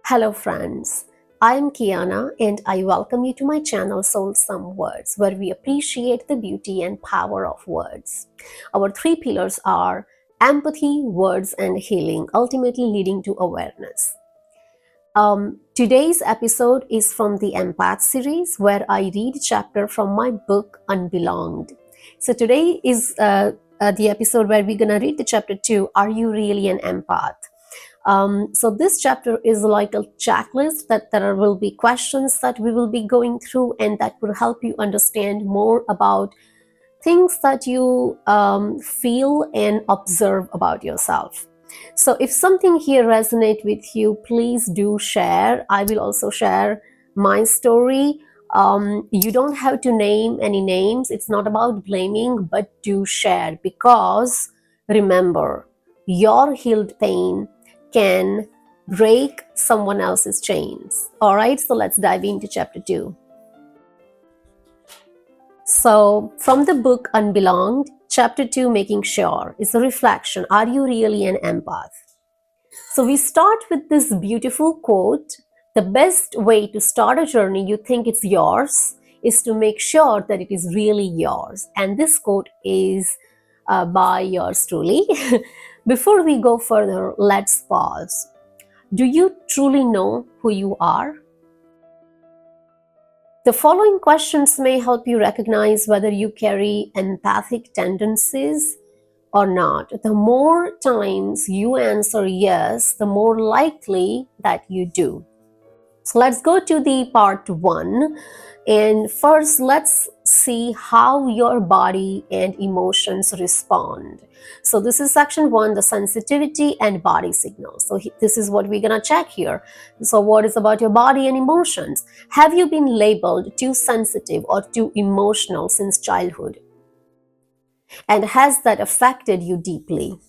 Hello friends, I am Kiana and I welcome you to my channel Soulsome Words, where we appreciate the beauty and power of words. Our three pillars are empathy, words and healing, ultimately leading to awareness. Today's episode is from the Empath series, where I read a chapter from my book Unbelonged. So today is the episode where we're gonna read the chapter 2, Are You Really an Empath? So this chapter is like a checklist that there will be questions that we will be going through and that will help you understand more about things that you feel and observe about yourself. So if something here resonates with you, please do share. I will also share my story. You don't have to name any names. It's not about blaming, but do share, because remember, your healed pain can break someone else's chains. All right, so let's dive into chapter 2. So from the book Unbelonged, chapter 2, Making Sure, is a reflection. Are you really an empath? So we start with this beautiful quote. The best way to start a journey you think it's yours is to make sure that it is really yours. And this quote is by yours truly. Before we go further, let's pause. Do you truly know who you are? The following questions may help you recognize whether you carry empathic tendencies or not. The more times you answer yes, the more likely that you do. So let's go to the part 1. And first, let's see how your body and emotions respond. So this is section 1, the sensitivity and body signals. So this is what we're going to check here. So what is about your body and emotions? Have you been labeled too sensitive or too emotional since childhood? And has that affected you deeply?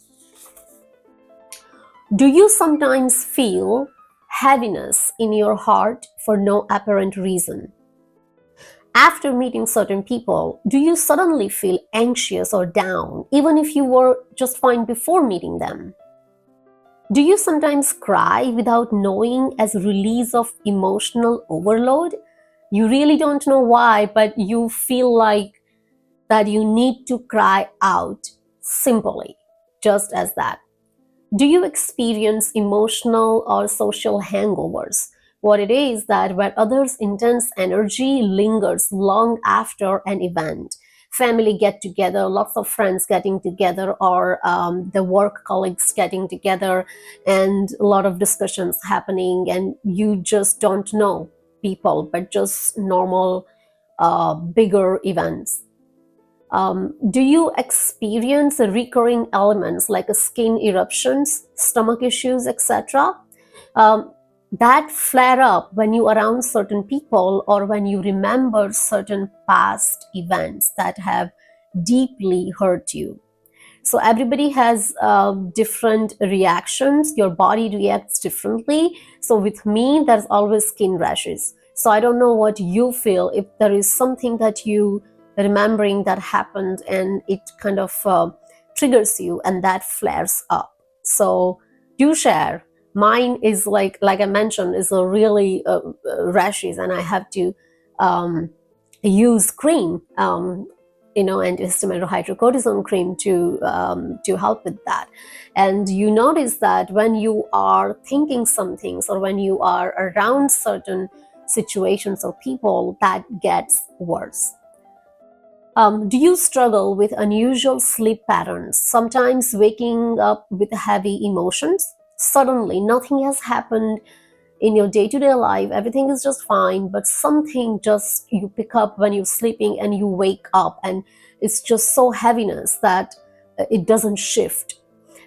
Do you sometimes feel heaviness in your heart for no apparent reason? After meeting certain people, do you suddenly feel anxious or down, even if you were just fine before meeting them? Do you sometimes cry without knowing as a release of emotional overload? You really don't know why, but you feel like that you need to cry out simply, just as that. Do you experience emotional or social hangovers? What it is that where others' intense energy lingers long after an event. Family get together, lots of friends getting together, or the work colleagues getting together, and a lot of discussions happening, and you just don't know people, but just normal, bigger events. Do you experience recurring elements like skin eruptions, stomach issues, etc.? That flare up when you are around certain people or when you remember certain past events that have deeply hurt you. So everybody has different reactions. Your body reacts differently. So with me, there's always skin rashes. So I don't know what you feel, if there is something that you remembering that happened and it kind of triggers you and that flares up. So do share. Mine is like I mentioned, is a really rashes, and I have to use cream, antihistamine or hydrocortisone cream to help with that. And you notice that when you are thinking some things or when you are around certain situations or people, that gets worse. Do you struggle with unusual sleep patterns, sometimes waking up with heavy emotions? Suddenly, nothing has happened in your day-to-day life, everything is just fine, but something just you pick up when you're sleeping and you wake up and it's just so heaviness that it doesn't shift.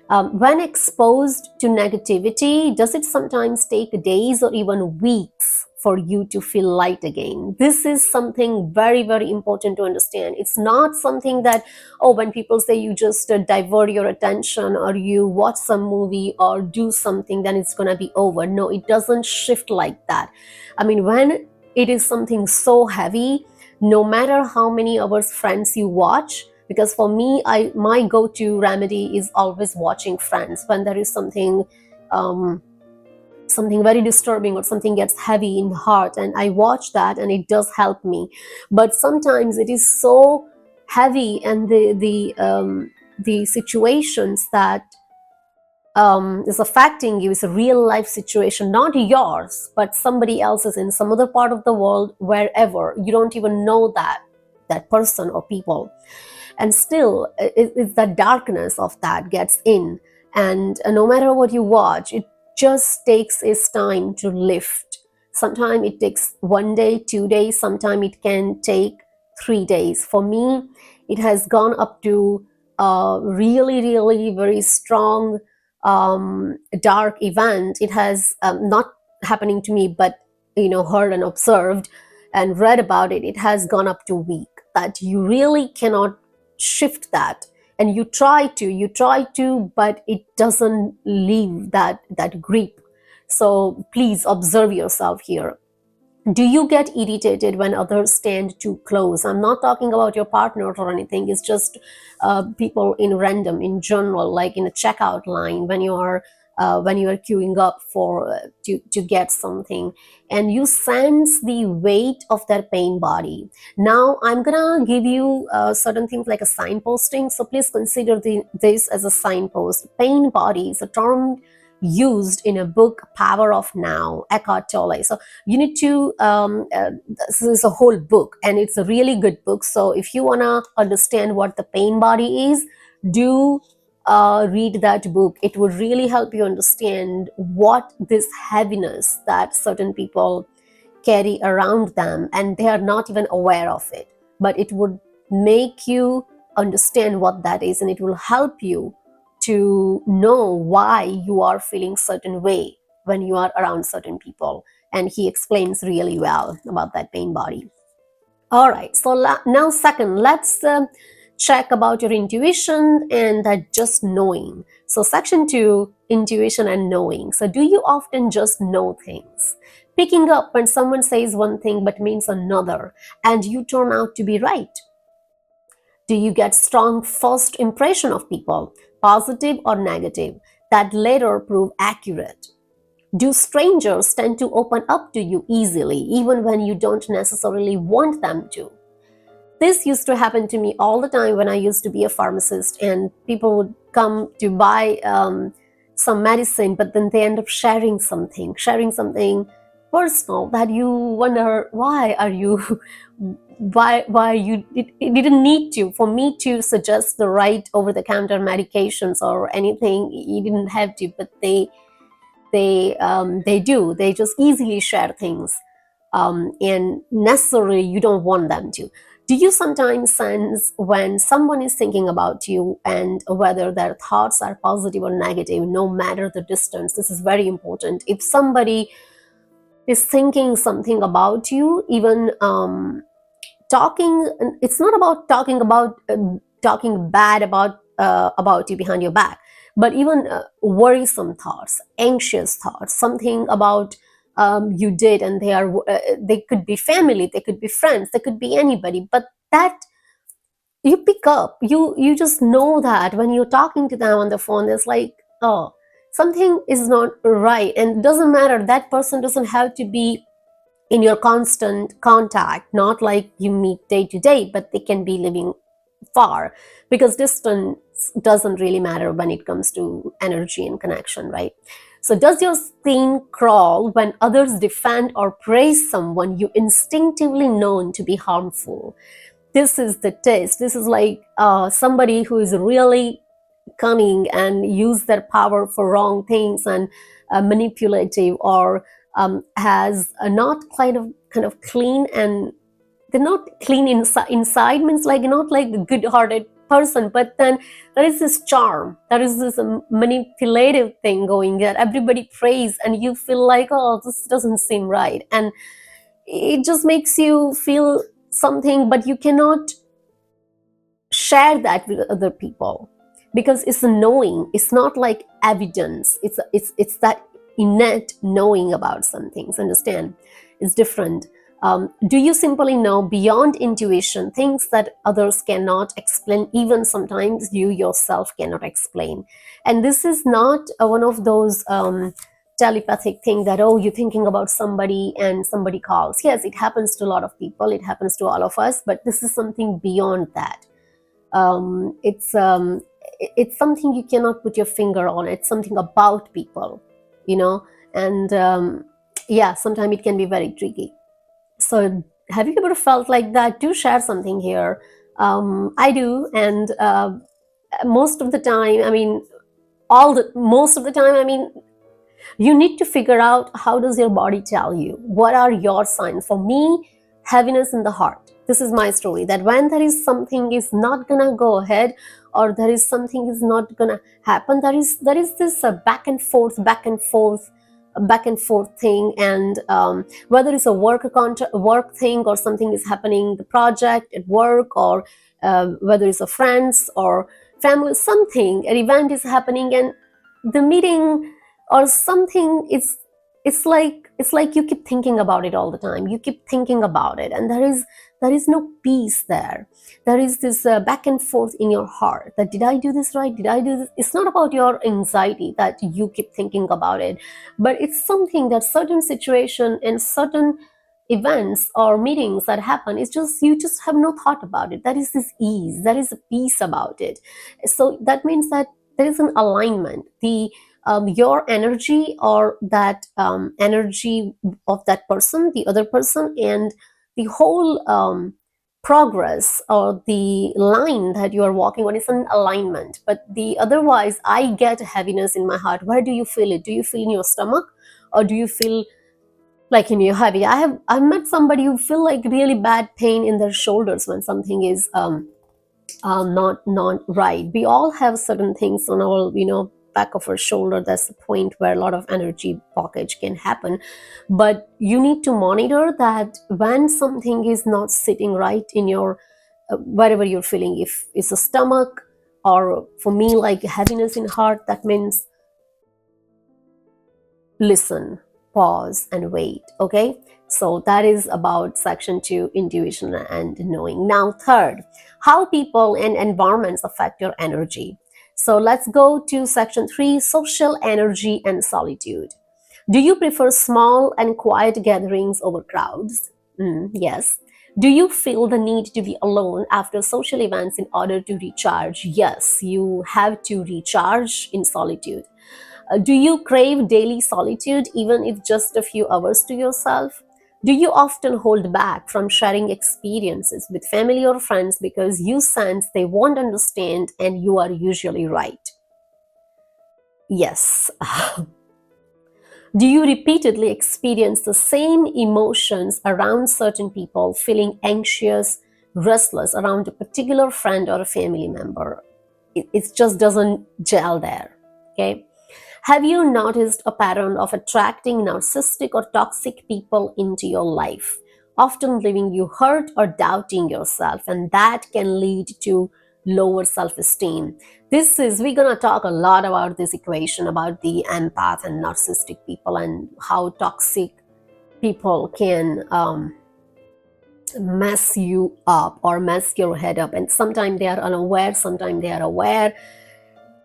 When exposed to negativity, does it sometimes take days or even weeks for you to feel light again? This is something very, very important to understand. It's not something that, oh, when people say you just divert your attention or you watch some movie or do something, then it's going to be over. No, it doesn't shift like that. I mean, when it is something so heavy, no matter how many hours Friends you watch, because for me, my go-to remedy is always watching Friends when there is something something very disturbing or something gets heavy in the heart, and I watch that and it does help me. But sometimes it is so heavy, and the situations that is affecting you is a real life situation, not yours, but somebody else's in some other part of the world, wherever you don't even know that person or people. And still it's the darkness of that gets in, and no matter what you watch, it just takes its time to lift. Sometimes it takes 1 day, 2 days, sometimes it can take 3 days. For me, it has gone up to a really, really very strong dark event. It has not happening to me, but heard and observed and read about it. It has gone up to week, that you really cannot shift that, and you try to, but it doesn't leave that grip. So please observe yourself here. Do you get irritated when others stand too close? I'm not talking about your partner or anything. It's just people in random, in general, like in a checkout line, when you are queuing up for to get something, and you sense the weight of their pain body. Now I'm gonna give you certain things like a signposting, so please consider this as a signpost. Pain body is a term used in a book, Power of Now, Eckhart Tolle. So you need to this is a whole book, and it's a really good book. So if you want to understand what the pain body is, do read that book. It would really help you understand what this heaviness that certain people carry around them, and they are not even aware of it, but it would make you understand what that is, and it will help you to know why you are feeling certain way when you are around certain people. And he explains really well about that pain body. All right, so now second, let's check about your intuition and that just knowing. So section 2, intuition and knowing. So do you often just know things, picking up when someone says one thing but means another, and you turn out to be right? Do you get strong first impression of people, positive or negative, that later prove accurate? Do strangers tend to open up to you easily, even when you don't necessarily want them to? This used to happen to me all the time when I used to be a pharmacist, and people would come to buy some medicine, but then they end up sharing something personal that you wonder, why are you why you it didn't need to, for me to suggest the right over the counter medications or anything. You didn't have to, but they do. They just easily share things, and necessarily you don't want them to. Do you sometimes sense when someone is thinking about you, and whether their thoughts are positive or negative, no matter the distance? This is very important. If somebody is thinking something about you, even talking, it's not about talking bad about you behind your back, but even worrisome thoughts, anxious thoughts, something about you did, and they could be family, they could be friends, they could be anybody, but that you pick up, you just know that when you're talking to them on the phone, it's like, oh, something is not right. And it doesn't matter, that person doesn't have to be in your constant contact, not like you meet day to day, but they can be living far, because distance doesn't really matter when it comes to energy and connection, right? So does your skin crawl when others defend or praise someone you instinctively known to be harmful? This is the test. This is like somebody who is really cunning and use their power for wrong things, and manipulative, or has a not kind of clean, and they're not clean inside, means like not like a good-hearted person, but then there is this charm, there is this manipulative thing going there. Everybody prays, and you feel like, oh, this doesn't seem right, and it just makes you feel something, but you cannot share that with other people, because it's a knowing. It's not like evidence. It's that innate knowing about some things. Understand? It's different. Do you simply know beyond intuition things that others cannot explain, even sometimes you yourself cannot explain? And this is not one of those telepathic thing that, oh, you're thinking about somebody and somebody calls. Yes, it happens to a lot of people, it happens to all of us, but this is something beyond that. um, it's um, it's something you cannot put your finger on. It's something about people, you know. And yeah, sometimes it can be very tricky. So have you ever felt like that? Do share something here. I do. And most of the time, I mean, most of the time, I mean, you need to figure out, how does your body tell you, what are your signs. For me, heaviness in the heart. This is my story, that when there is something is not gonna go ahead, or there is something is not gonna happen, there is this back and forth thing. And whether it's a work thing, or something is happening, the project at work, or whether it's a friends or family, something, an event is happening, and the meeting or something, it's like you keep thinking about it all the time. You keep thinking about it, and there is no peace there. There is this back and forth in your heart, that did I do this right, did I do this. It's not about your anxiety that you keep thinking about it, but it's something that certain situation and certain events or meetings that happen, it's just, you just have no thought about it. There is this ease, there is a peace about it. So that means that there is an alignment. The your energy, or that energy of that person, the other person, and the whole progress, or the line that you are walking on, is an alignment. But the otherwise, I get heaviness in my heart. Where do you feel it? Do you feel in your stomach, or do you feel like in your heavy? I've met somebody who feel like really bad pain in their shoulders when something is not right. We all have certain things on our, back of our shoulder. That's the point where a lot of energy blockage can happen. But you need to monitor that when something is not sitting right in your wherever you're feeling. If it's a stomach, or for me, like heaviness in heart, that means listen, pause, and wait. Okay, so that is about section 2, intuition and knowing. Now, third, how people and environments affect your energy. So let's go to section 3, social energy and solitude. Do you prefer small and quiet gatherings over crowds? Yes. Do you feel the need to be alone after social events in order to recharge? Yes, you have to recharge in solitude. Do you crave daily solitude, even if just a few hours to yourself? Do you often hold back from sharing experiences with family or friends because you sense they won't understand and you are usually right? Yes. Do you repeatedly experience the same emotions around certain people, feeling anxious, restless around a particular friend or a family member? It just doesn't gel there. Okay. Have you noticed a pattern of attracting narcissistic or toxic people into your life, often leaving you hurt or doubting yourself? And that can lead to lower self-esteem. We're going to talk a lot about this equation, about the empath and narcissistic people, and how toxic people can mess you up or mess your head up. And sometimes they are unaware, sometimes they are aware.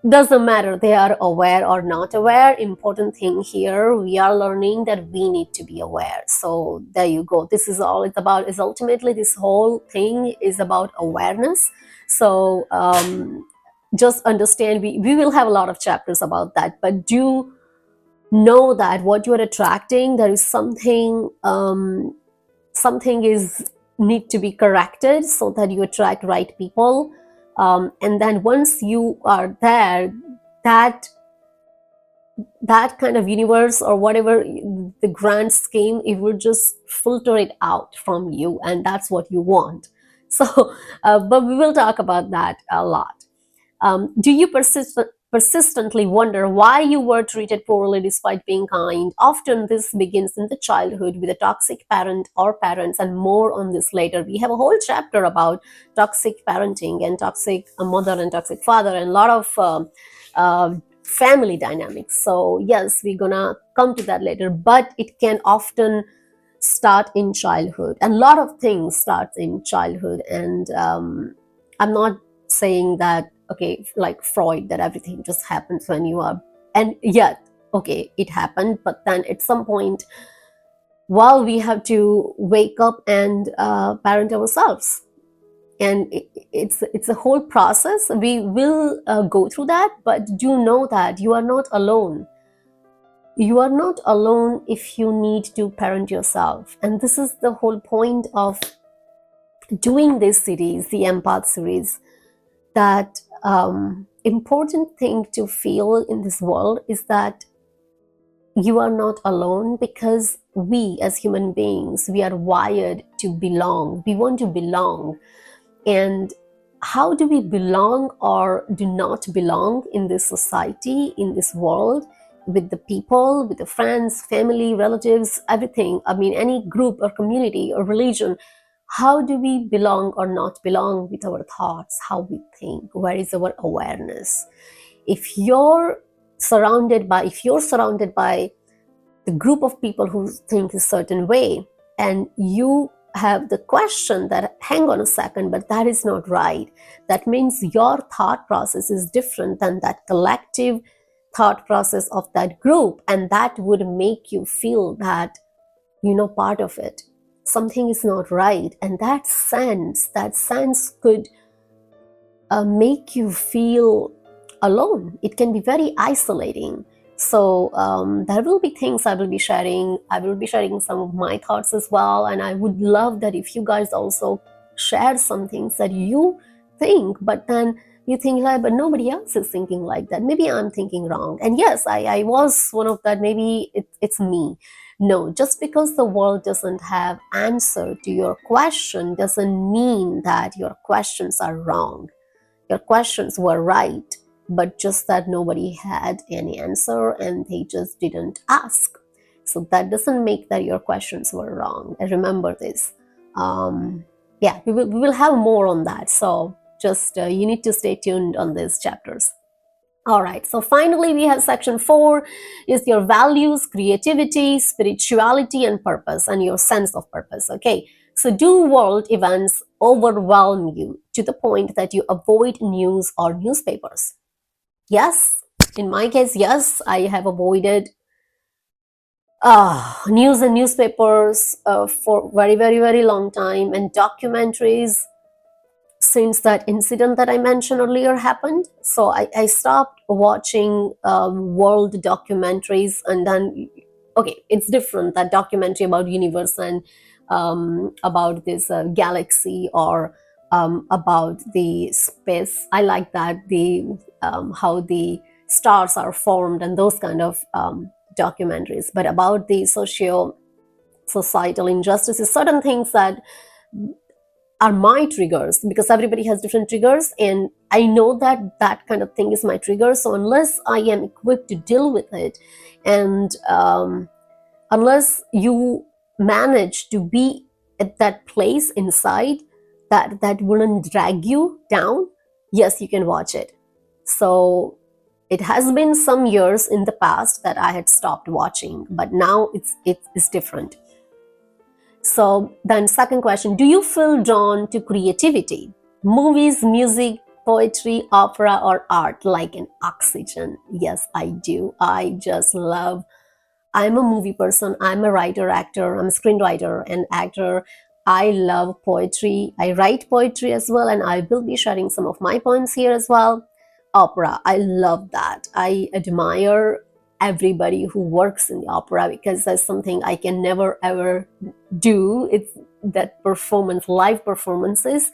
Doesn't matter they are aware or not aware. Important thing here, we are learning that we need to be aware. So there you go. This is all it's about. Is ultimately, this whole thing is about awareness. So just understand, we will have a lot of chapters about that, but do know that what you are attracting, there is something is need to be corrected, so that you attract right people. And then once you are there, that kind of universe, or whatever the grand scheme, it will just filter it out from you, and that's what you want. So but we will talk about that a lot. Do you persistently wonder why you were treated poorly despite being kind? Often this begins in the childhood with a toxic parent or parents, and more on this later. We have a whole chapter about toxic parenting and toxic mother and toxic father, and a lot of family dynamics. So yes, we're gonna come to that later, but it can often start in childhood, and a lot of things start in childhood. And I'm not saying that, okay, like Freud, that everything just happens when you are, and yet okay, it happened, but then at some point, well, we have to wake up and parent ourselves. And it's a whole process. We will go through that, but do know that you are not alone. You are not alone if you need to parent yourself. And this is the whole point of doing this series, the Empath series, that important thing to feel in this world is that you are not alone, because we as human beings, we are wired to belong. We want to belong. And how do we belong or do not belong in this society, in this world, with the people, with the friends, family, relatives, everything? I mean, any group or community or religion. How do we belong or not belong with our thoughts, how we think? Where is our awareness? If you're surrounded by the group of people who think a certain way, and you have the question that, hang on a second, but that is not right, that means your thought process is different than that collective thought process of that group, and that would make you feel that part of it, something is not right. And that sense could make you feel alone. It can be very isolating. So there will be things I will be sharing. I will be sharing some of my thoughts as well, and I would love that if you guys also share some things that you think, but then you think like, but nobody else is thinking like that. Maybe I'm thinking wrong. And yes, I was one of that. Maybe it's me. No, just because the world doesn't have answer to your question doesn't mean that your questions are wrong. Your questions were right, but just that nobody had any answer and they just didn't ask. So that doesn't make that your questions were wrong. And remember this. Yeah, we will have more on that. So just you need to stay tuned on these chapters. All right, so finally we have section 4 is your values, creativity, spirituality, and purpose, and your sense of purpose. Okay, so do world events overwhelm you to the point that you avoid news or newspapers? Yes, in my case, yes, I have avoided news and newspapers for very, very, very long time, and documentaries since that incident that I mentioned earlier happened. So I stopped watching world documentaries, and then, okay, it's different, that documentary about universe and about this galaxy, or about the space. I like that, the how the stars are formed and those kind of documentaries. But about the societal injustices, certain things that are my triggers, because everybody has different triggers, and I know that that kind of thing is my trigger. So unless I am equipped to deal with it, and unless you manage to be at that place inside that wouldn't drag you down, yes, you can watch it. So it has been some years in the past that I had stopped watching, but now it's different. So then second question, do you feel drawn to creativity? Movies, music, poetry, opera, or art like an oxygen? Yes, I do. I just love, I'm a movie person, I'm a writer, actor, I'm a screenwriter and actor. I love poetry. I write poetry as well, and I will be sharing some of my poems here as well. Opera, I love that. I admire everybody who works in the opera, because that's something I can never ever do. It's that performance, live performances.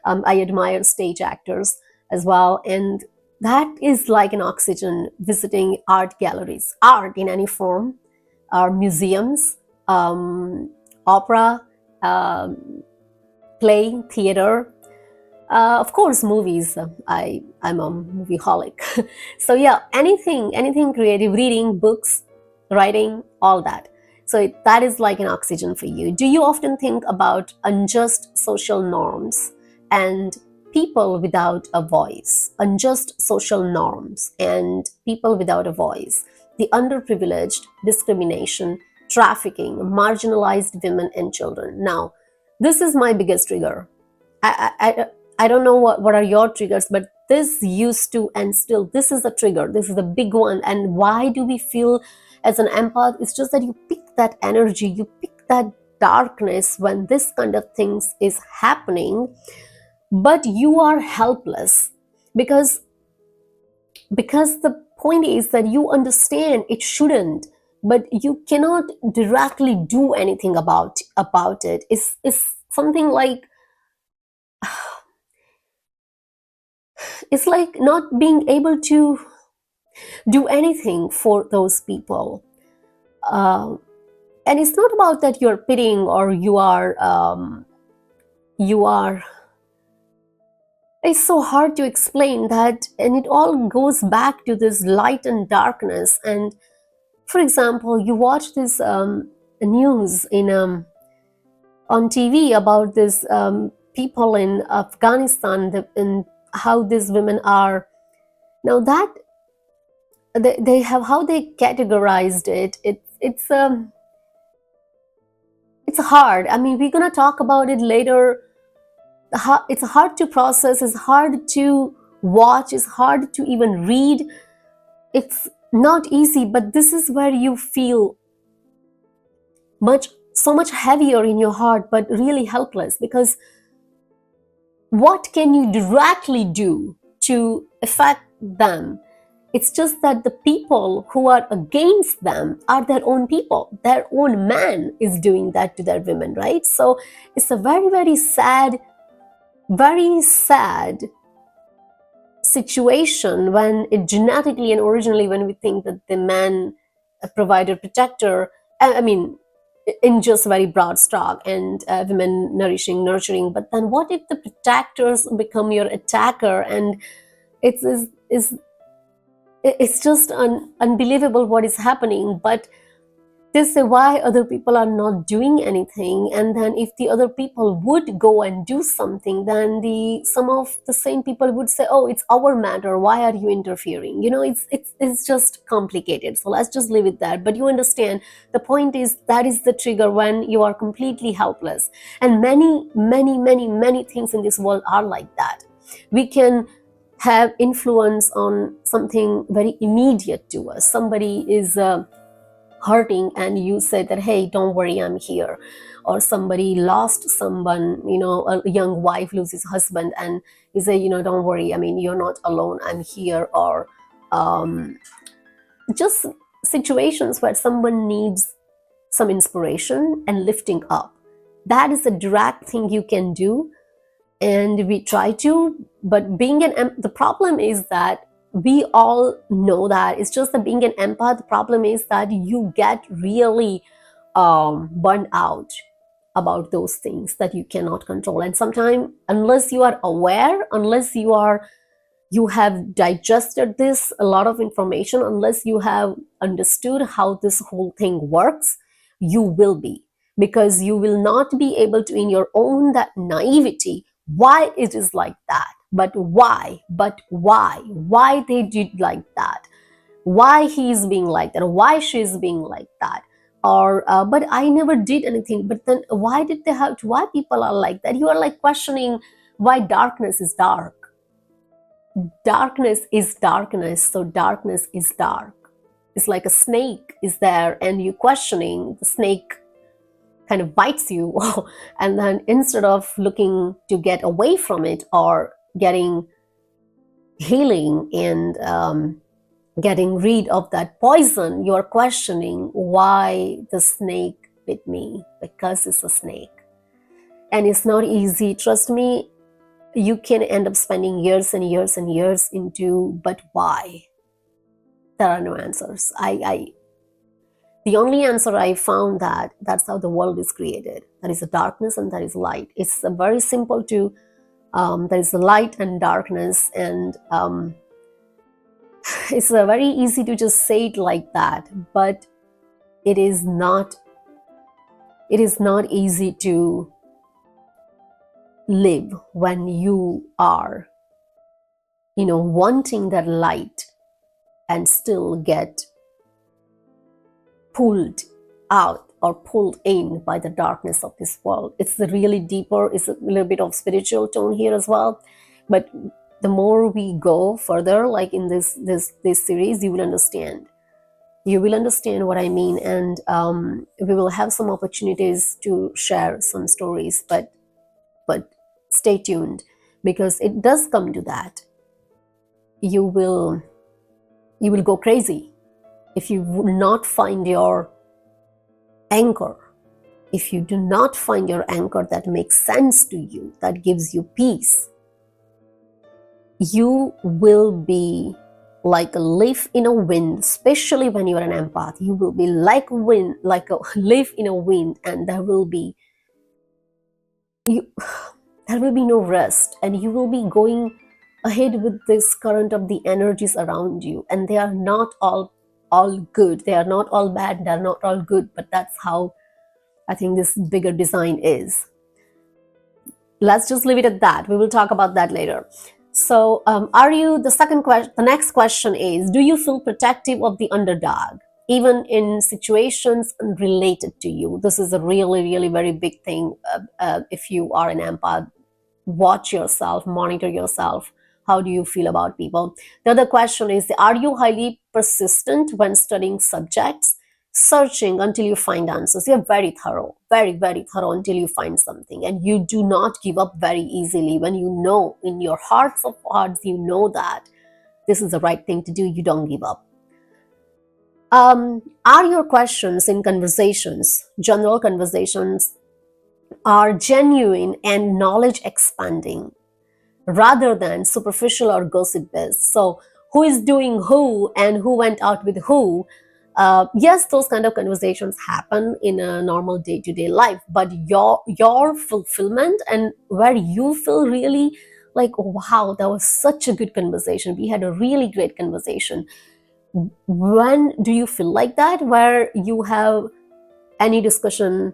I admire stage actors as well, and that is like an oxygen. Visiting art galleries, art in any form, or museums, opera, play, theater, of course, movies. I'm a movieholic. So yeah, anything creative, reading, books, writing, all that. So that is like an oxygen for you. Do you often think about unjust social norms and people without a voice? Unjust social norms and people without a voice. The underprivileged, discrimination, trafficking, marginalized women and children. Now, this is my biggest trigger. I I don't know what are your triggers, but this used to, and still this is the trigger, this is the big one. And why do we feel as an empath? It's just that you pick that energy, you pick that darkness when this kind of things is happening, but you are helpless, because the point is that you understand it shouldn't, but you cannot directly do anything about it. It's something like, it's like not being able to do anything for those people. uh, and it's not about that you're pitying or you are, it's so hard to explain that, and it all goes back to this light and darkness. And for example, you watch this news on TV about this people in Afghanistan, and how these women are now, that they have, how they categorized it. It's hard. I mean, we're gonna talk about it later. It's hard to process. It's hard to watch. It's hard to even read. It's not easy. But this is where you feel so much heavier in your heart, but really helpless, because what can you directly do to affect them? It's just that the people who are against them are their own people. Their own man is doing that to their women, right? So it's a very, very sad situation when it genetically and originally, when we think that the man, a provider, protector, I mean, in just very broad stroke, and women nourishing, nurturing. But then what if the protectors become your attacker? And it's just unbelievable what is happening. But they say, why other people are not doing anything? And then if the other people would go and do something, then some of the same people would say, oh, it's our matter, why are you interfering? It's just complicated, so let's just leave it there. But you understand, the point is, that is the trigger when you are completely helpless. And many things in this world are like that. We can have influence on something very immediate to us. Somebody is hurting, and you say that, hey, don't worry, I'm here. Or somebody lost someone, a young wife loses husband, and you say, don't worry, I mean, you're not alone, I'm here. Or just situations where someone needs some inspiration and lifting up. That is a direct thing you can do, and we try to. But the problem is that we all know that. It's just that being an empath, the problem is that you get really burned out about those things that you cannot control. And sometimes, unless you are aware, unless you have digested this, a lot of information, unless you have understood how this whole thing works, you will be. Because you will not be able to, in your own that naivety, why it is like that, but why they did like that, why he is being like that, or why she is being like that, or but I never did anything, but then why did they have to, why people are like that? You are like questioning why darkness is dark. Darkness is darkness, so darkness is dark. It's like a snake is there, and you questioning, the snake kind of bites you and then instead of looking to get away from it or getting healing and getting rid of that poison, you're questioning why the snake bit me, because it's a snake. And it's not easy, trust me. You can end up spending years and years and years into, but why? There are no answers. The only answer I found, that's how the world is created. There is a darkness and there is light. It's very simple to, there is light and darkness, and it's very easy to just say it like that, but it is not easy to live when you are, wanting that light and still get pulled out or pulled in by the darkness of this world. It's the really deeper, it's a little bit of spiritual tone here as well. But the more we go further, like in this series, you will understand. You will understand what I mean, and we will have some opportunities to share some stories. But stay tuned, because it does come to that. You will go crazy if you will not find your anchor. If you do not find your anchor that makes sense to you, that gives you peace, you will be like a leaf in a wind. Especially when you are an empath, you will be like wind, like a leaf in a wind, and there will be no rest, and you will be going ahead with this current of the energies around you, and they are not all good, they are not all bad, they are not all good, but that's how I think this bigger design is. Let's just leave it at that. We will talk about that later. So are you, the next question is, do you feel protective of the underdog even in situations unrelated to you? This is a really, really very big thing. If you are an empath, watch yourself, monitor yourself. How do you feel about people? The other question is, are you highly persistent when studying subjects, searching until you find answers? You're very thorough, very, very thorough until you find something. And you do not give up very easily. When you know in your hearts of hearts, you know that this is the right thing to do, you don't give up. Are your questions in conversations, general conversations, are genuine and knowledge expanding rather than superficial or gossip based? So who is doing who and who went out with who? Yes, those kind of conversations happen in a normal day-to-day life, but your fulfillment and where you feel really like, oh, wow, that was such a good conversation, we had a really great conversation. When do you feel like that, where you have any discussion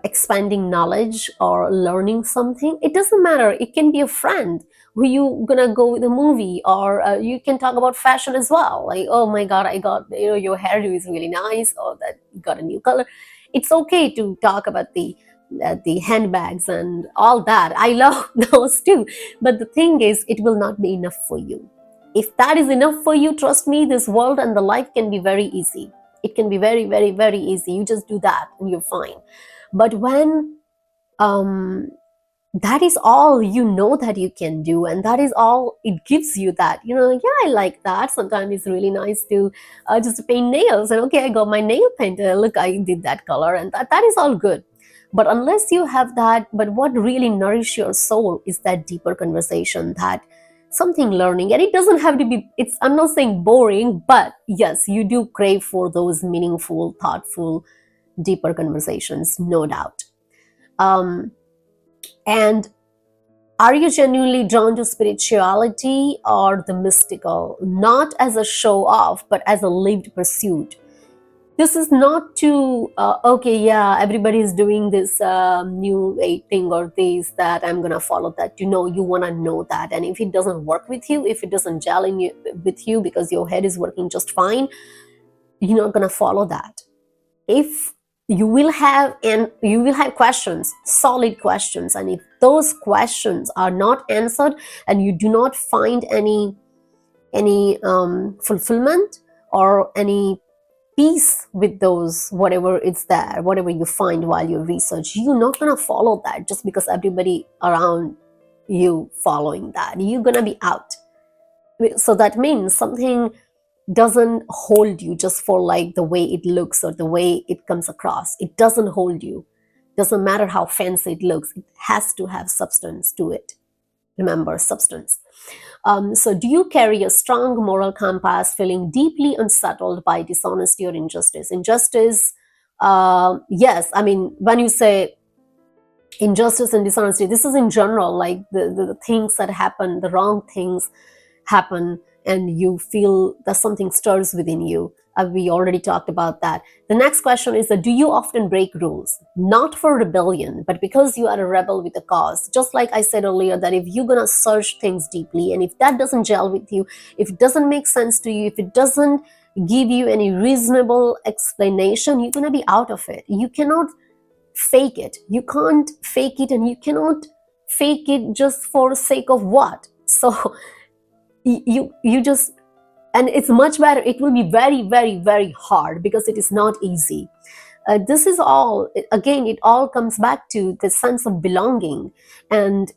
expanding knowledge or learning something? It doesn't matter, it can be a friend who you gonna go with a movie, or you can talk about fashion as well, like, oh my god, I got, your hairdo is really nice, or that you got a new color. It's okay to talk about the handbags and all that. I love those too, but the thing is, it will not be enough for you. If that is enough for you, trust me, this world and the life can be very easy. It can be very, very, very easy. You just do that and you're fine. But when that is all you know that you can do, and that is all it gives you, that, yeah, I like that. Sometimes it's really nice to just paint nails, and okay, I got my nail painted, look, I did that color, and that is all good. But unless you have that, but what really nourishes your soul is that deeper conversation, that something learning. And it doesn't have to be, I'm not saying boring, but yes, you do crave for those meaningful, thoughtful, deeper conversations, no doubt. And are you genuinely drawn to spirituality or the mystical, not as a show off, but as a lived pursuit? This is not to, okay, yeah, everybody is doing this new age thing or this, that I'm going to follow that. You want to know that. And if it doesn't work with you, if it doesn't gel with you because your head is working just fine, you're not going to follow that. If you will have questions, solid questions, and if those questions are not answered and you do not find any fulfillment or any peace with those, whatever it's there, whatever you find while you research, you're not going to follow that just because everybody around you following that. You're going to be out. So that means something doesn't hold you just for like the way it looks or the way it comes across. It doesn't hold you. Doesn't matter how fancy it looks. It has to have substance to it. Remember, substance. So do you carry a strong moral compass, feeling deeply unsettled by dishonesty or injustice? Injustice, yes. I mean, when you say injustice and dishonesty, this is in general, like the things that happen, the wrong things happen, and you feel that something stirs within you. We already talked about that. The next question is that, do you often break rules? Not for rebellion, but because you are a rebel with a cause. Just like I said earlier, that if you're gonna search things deeply, and if that doesn't gel with you, if it doesn't make sense to you, if it doesn't give you any reasonable explanation, you're going to be out of it. You cannot fake it. You can't fake it, and you cannot fake it just for sake of what? So you just, and it's much better. It will be very, very, very hard because it is not easy. This is all, again, it all comes back to the sense of belonging. And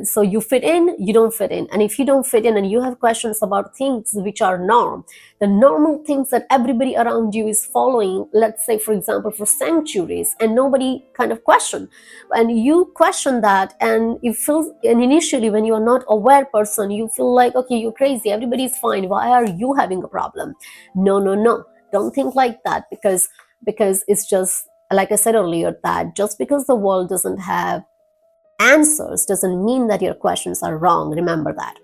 so you fit in, you don't fit in. And if you don't fit in and you have questions about things which are the normal things that everybody around you is following, let's say, for example, for centuries, and nobody kind of question, and you question that, and you feel, and initially when you are not aware person, you feel like, okay, you're crazy, everybody is fine, why are you having a problem? No, no, no, don't think like that, because it's just like I said earlier, that just because the world doesn't have answers doesn't mean that your questions are wrong. Remember that.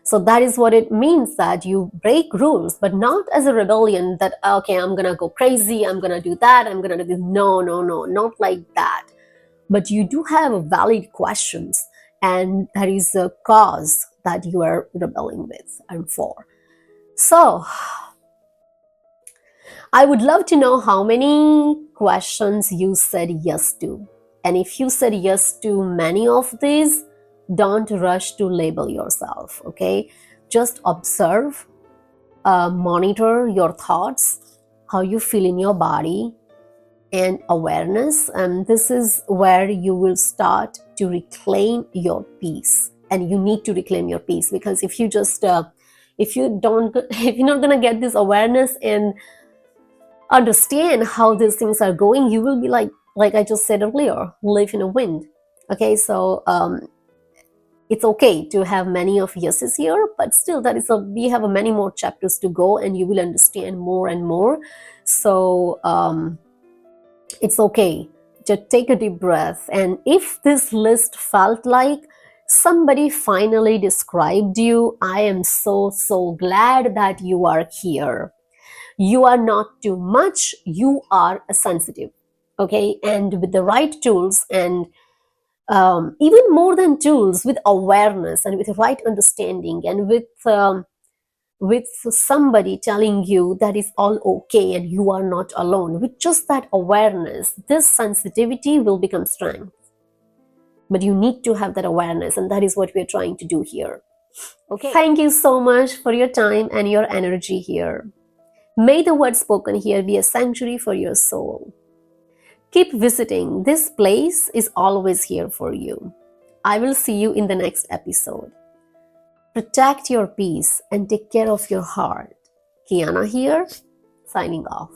So that is what it means, that you break rules, but not as a rebellion that, okay, I'm gonna go crazy, I'm gonna do that, I'm gonna do this. No, no, no, not like that. But you do have valid questions, and that is a cause that you are rebelling with and for. So I would love to know how many questions you said yes to. And if you said yes to many of these, don't rush to label yourself, okay? Just observe, monitor your thoughts, how you feel in your body, and awareness. And this is where you will start to reclaim your peace. And you need to reclaim your peace, because if you just, if you're not gonna get this awareness and understand how these things are going, you will be like I just said earlier, live in a wind. Okay, so it's okay to have many of yeses here, but still we have many more chapters to go, and you will understand more and more. So it's okay. Just take a deep breath, and if this list felt like somebody finally described you, I am so glad that you are here. You are not too much, you are sensitive, okay? And with the right tools, and even more than tools, with awareness and with right understanding, and with somebody telling you that is all okay and you are not alone, with just that awareness, this sensitivity will become strength. But you need to have that awareness, and that is what we're trying to do here. Okay, thank you so much for your time and your energy here. May the words spoken here be a sanctuary for your soul. Keep visiting. This place is always here for you. I will see you in the next episode. Protect your peace and take care of your heart. Kiana here, signing off.